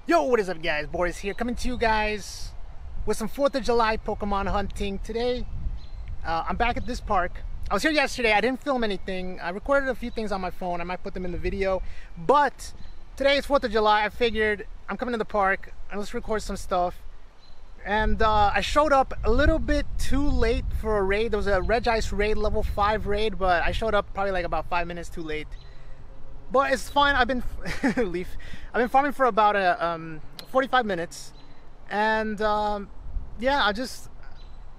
Yo, what is up guys? Boris here, coming to you guys with some 4th of July Pokemon hunting. Today, I'm back at this park. I was here yesterday, I didn't film anything. I recorded a few things on my phone, I might put them in the video. But today is 4th of July, I figured I'm coming to the park and let's record some stuff. And I showed up a little bit too late for a raid. There was a Regice raid, level 5 raid, but I showed up probably like about 5 minutes too late. But it's fine. I've been Leaf. I've been farming for about 45 minutes, and yeah, this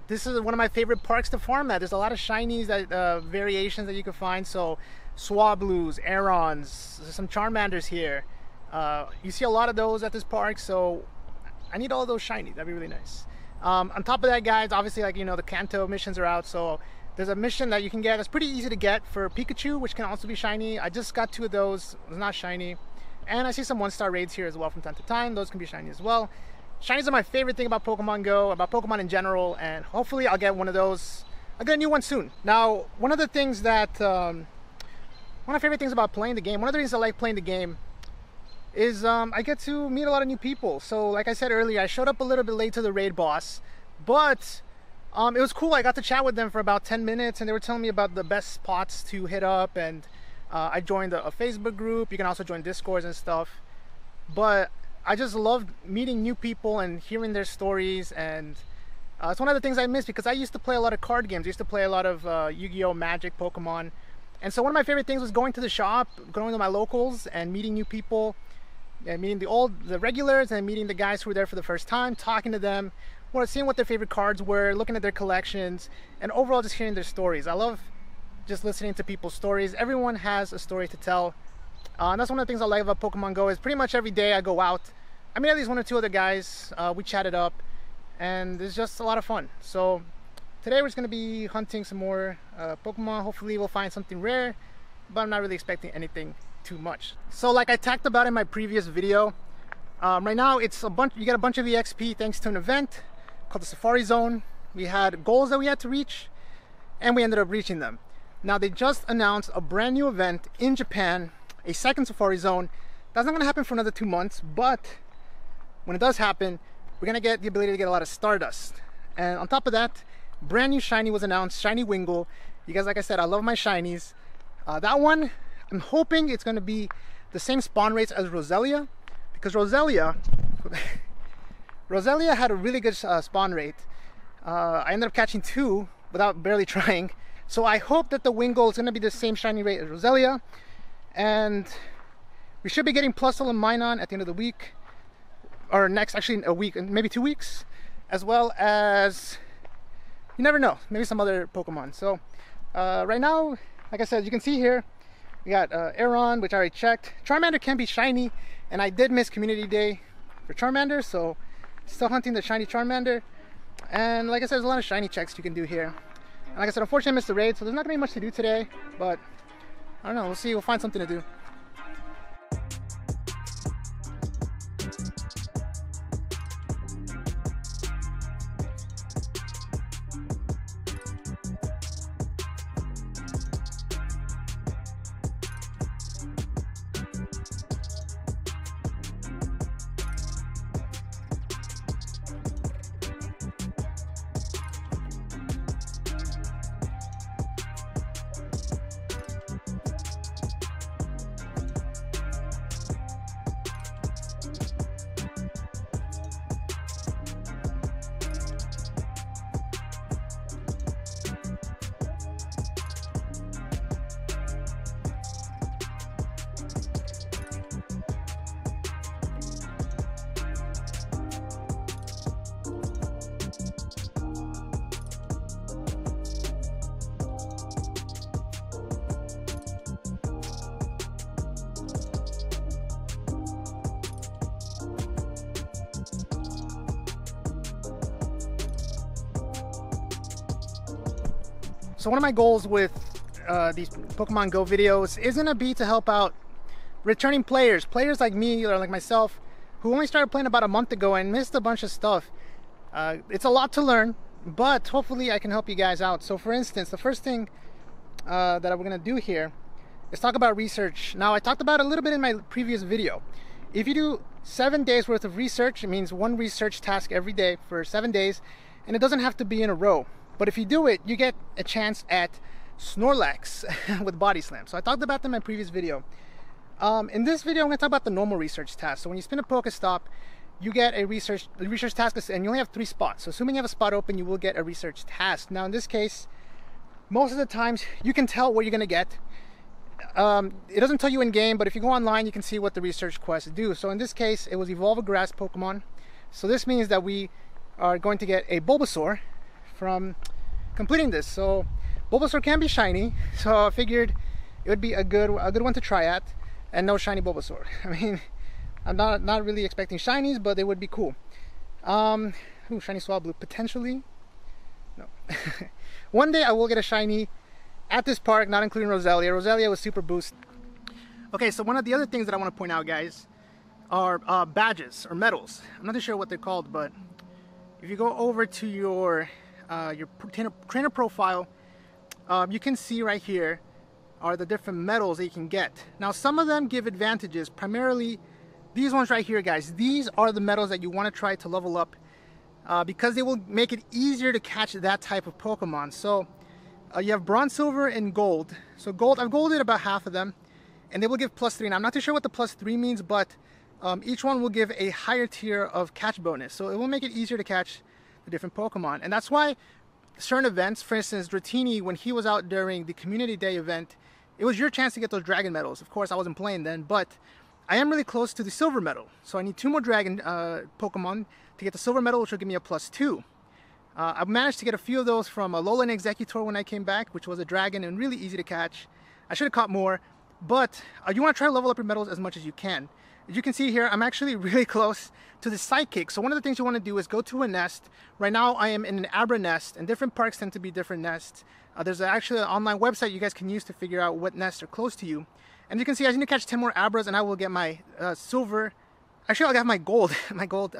is one of my favorite parks to farm at. There's a lot of shinies that variations that you can find. So Swablues, Arons, some Charmanders here. You see a lot of those at this park. So I need all those shinies. That'd be really nice. On top of that, guys, obviously, like the Kanto missions are out. So there's a mission that you can get that's pretty easy to get for Pikachu, which can also be shiny. I just got 2 of those. It was not shiny. And I see some 1-star raids here as well from time to time. Those can be shiny as well. Shinies are my favorite thing about Pokemon Go, about Pokemon in general, and hopefully I'll get one of those. I'll get a new one soon. Now, one of the things that, one of my favorite things about playing the game, one of the reasons I like playing the game is I get to meet a lot of new people. So like I said earlier, I showed up a little bit late to the raid boss, but it was cool. I got to chat with them for about 10 minutes and they were telling me about the best spots to hit up, and I joined a Facebook group. You can also join Discords and stuff. But I just loved meeting new people and hearing their stories, and it's one of the things I miss because I used to play a lot of card games. I used to play a lot of Yu-Gi-Oh! Magic, Pokemon. And so one of my favorite things was going to the shop, going to my locals and meeting new people, and meeting the regulars and meeting the guys who were there for the first time, talking to them, seeing what their favorite cards were, looking at their collections, and overall just hearing their stories. I love just listening to people's stories. Everyone has a story to tell. And that's one of the things I like about Pokemon Go is pretty much every day I go out, I meet at least 1 or 2 other guys, we chatted up, and it's just a lot of fun. So today we're just going to be hunting some more Pokemon. Hopefully we'll find something rare, but I'm not really expecting anything too much. So like I talked about in my previous video, right now it's you get a bunch of EXP thanks to an event called the Safari Zone. We had goals that we had to reach, and we ended up reaching them. Now they just announced a brand new event in Japan, a second Safari Zone. That's not going to happen for another 2 months, but when it does happen, we're going to get the ability to get a lot of Stardust. And on top of that, brand new shiny was announced, Shiny Wingull. You guys, like I said, I love my shinies. That one, I'm hoping it's going to be the same spawn rates as Roselia, because Roselia had a really good spawn rate. I ended up catching 2 without barely trying. So I hope that the Wingull is going to be the same shiny rate as Roselia. And we should be getting Plusle and Minun at the end of the week. Or actually a week, maybe 2 weeks. As well as, you never know, maybe some other Pokemon. So right now, like I said, you can see here, we got Aron, which I already checked. Charmander can be shiny, and I did miss Community Day for Charmander, so still hunting the shiny Charmander. And like I said, there's a lot of shiny checks you can do here. And like I said, unfortunately I missed the raid, so there's not gonna be much to do today, but I don't know, we'll see, we'll find something to do. So one of my goals with these Pokemon Go videos is gonna be to help out returning players like me or like myself, who only started playing about a month ago and missed a bunch of stuff. It's a lot to learn, but hopefully I can help you guys out. So for instance, the first thing that we're gonna do here is talk about research. Now I talked about it a little bit in my previous video. if you do 7 days worth of research, it means one research task every day for 7 days, and it doesn't have to be in a row. But if you do it, you get a chance at Snorlax with Body Slam. So I talked about them in my previous video. In this video, I'm going to talk about the normal research task. So when you spin a Pokestop, you get a research task, and you only have 3 spots. So assuming you have a spot open, you will get a research task. Now in this case, most of the times you can tell what you're going to get. It doesn't tell you in game, but if you go online, you can see what the research quests do. So in this case, it was evolve a grass Pokemon. So this means that we are going to get a Bulbasaur from completing this. So Bulbasaur can be shiny, so I figured it would be a good one to try at, and no shiny Bulbasaur. I mean, I'm not really expecting shinies, but they would be cool. Ooh, shiny Swablu potentially. No. One day I will get a shiny at this park, not including Roselia. Roselia was super boost. Okay, so one of the other things that I want to point out, guys, are badges or medals. I'm not too sure what they're called, but if you go over to your trainer profile, you can see right here are the different medals that you can get. Now, some of them give advantages. Primarily, these ones right here, guys. These are the medals that you want to try to level up because they will make it easier to catch that type of Pokemon. So you have Bronze, Silver, and Gold. So Gold, I've golded about half of them, and they will give +3. Now, I'm not too sure what the +3 means, but each one will give a higher tier of catch bonus. So it will make it easier to catch the different Pokemon. And that's why certain events, for instance, Dratini, when he was out during the Community Day event, it was your chance to get those Dragon medals. Of course, I wasn't playing then, but I am really close to the Silver medal. So I need 2 more Dragon Pokemon to get the Silver medal, which will give me a +2. I've managed to get a few of those from Alolan Executor when I came back, which was a Dragon and really easy to catch. I should have caught more, but you want to try to level up your medals as much as you can. As you can see here, I'm actually really close to the Psychic. So one of the things you want to do is go to a nest. Right now I am in an Abra nest, and different parks tend to be different nests. There's actually an online website you guys can use to figure out what nests are close to you. And you can see I need to catch 10 more Abras and I will get my Silver. Actually, I'll get my gold,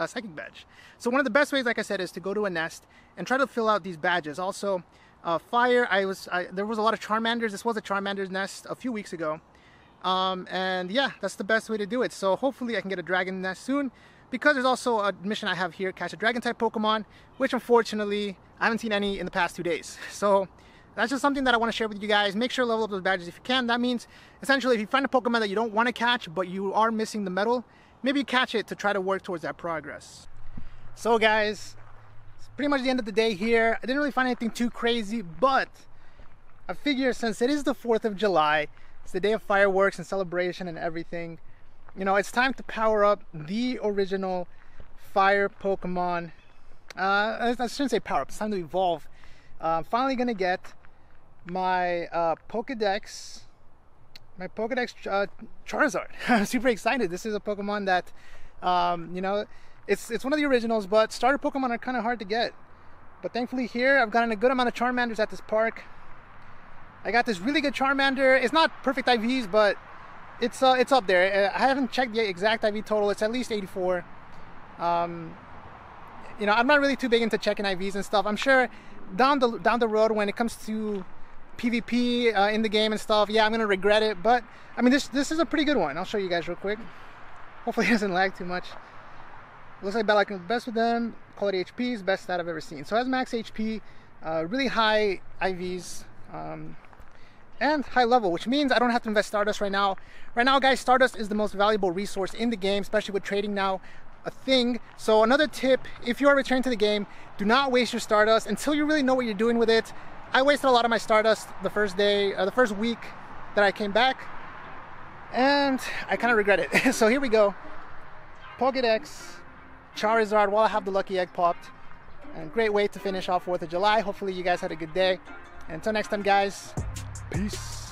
Psychic badge. So one of the best ways, like I said, is to go to a nest and try to fill out these badges. Also, Fire, there was a lot of Charmanders. This was a Charmander's nest a few weeks ago. And yeah, that's the best way to do it. So hopefully I can get a Dragon nest soon, because there's also a mission I have here, catch a Dragon type Pokemon, which unfortunately I haven't seen any in the past 2 days. So that's just something that I want to share with you guys. Make sure to level up those badges if you can. That means essentially if you find a Pokemon that you don't want to catch, but you are missing the medal, maybe catch it to try to work towards that progress. So guys, it's pretty much the end of the day here. I didn't really find anything too crazy, but I figure since it is the 4th of July, it's the day of fireworks and celebration and everything, you know, it's time to power up the original fire Pokemon. I shouldn't say power up, it's time to evolve. I'm finally gonna get my Pokédex Charizard. I'm super excited. This is a Pokemon that, you know, it's one of the originals, but starter Pokemon are kind of hard to get. But thankfully here, I've gotten a good amount of Charmanders at this park. I got this really good Charmander. It's not perfect IVs, but it's up there. I haven't checked the exact IV total. It's at least 84. You know, I'm not really too big into checking IVs and stuff. I'm sure down the road when it comes to PvP in the game and stuff, yeah, I'm gonna regret it. But I mean, this is a pretty good one. I'll show you guys real quick. Hopefully it doesn't lag too much. Looks like the best with them. Quality HP is best that I've ever seen. So it has max HP, really high IVs, and high level, which means I don't have to invest Stardust right now. Right now, guys, Stardust is the most valuable resource in the game, especially with trading now a thing. So another tip, if you are returning to the game, do not waste your Stardust until you really know what you're doing with it. I wasted a lot of my Stardust the first day, the first week that I came back, and I kind of regret it. So here we go. Pokédex Charizard while I have the lucky egg popped. And great way to finish off 4th of July. Hopefully you guys had a good day. And until next time, guys, peace.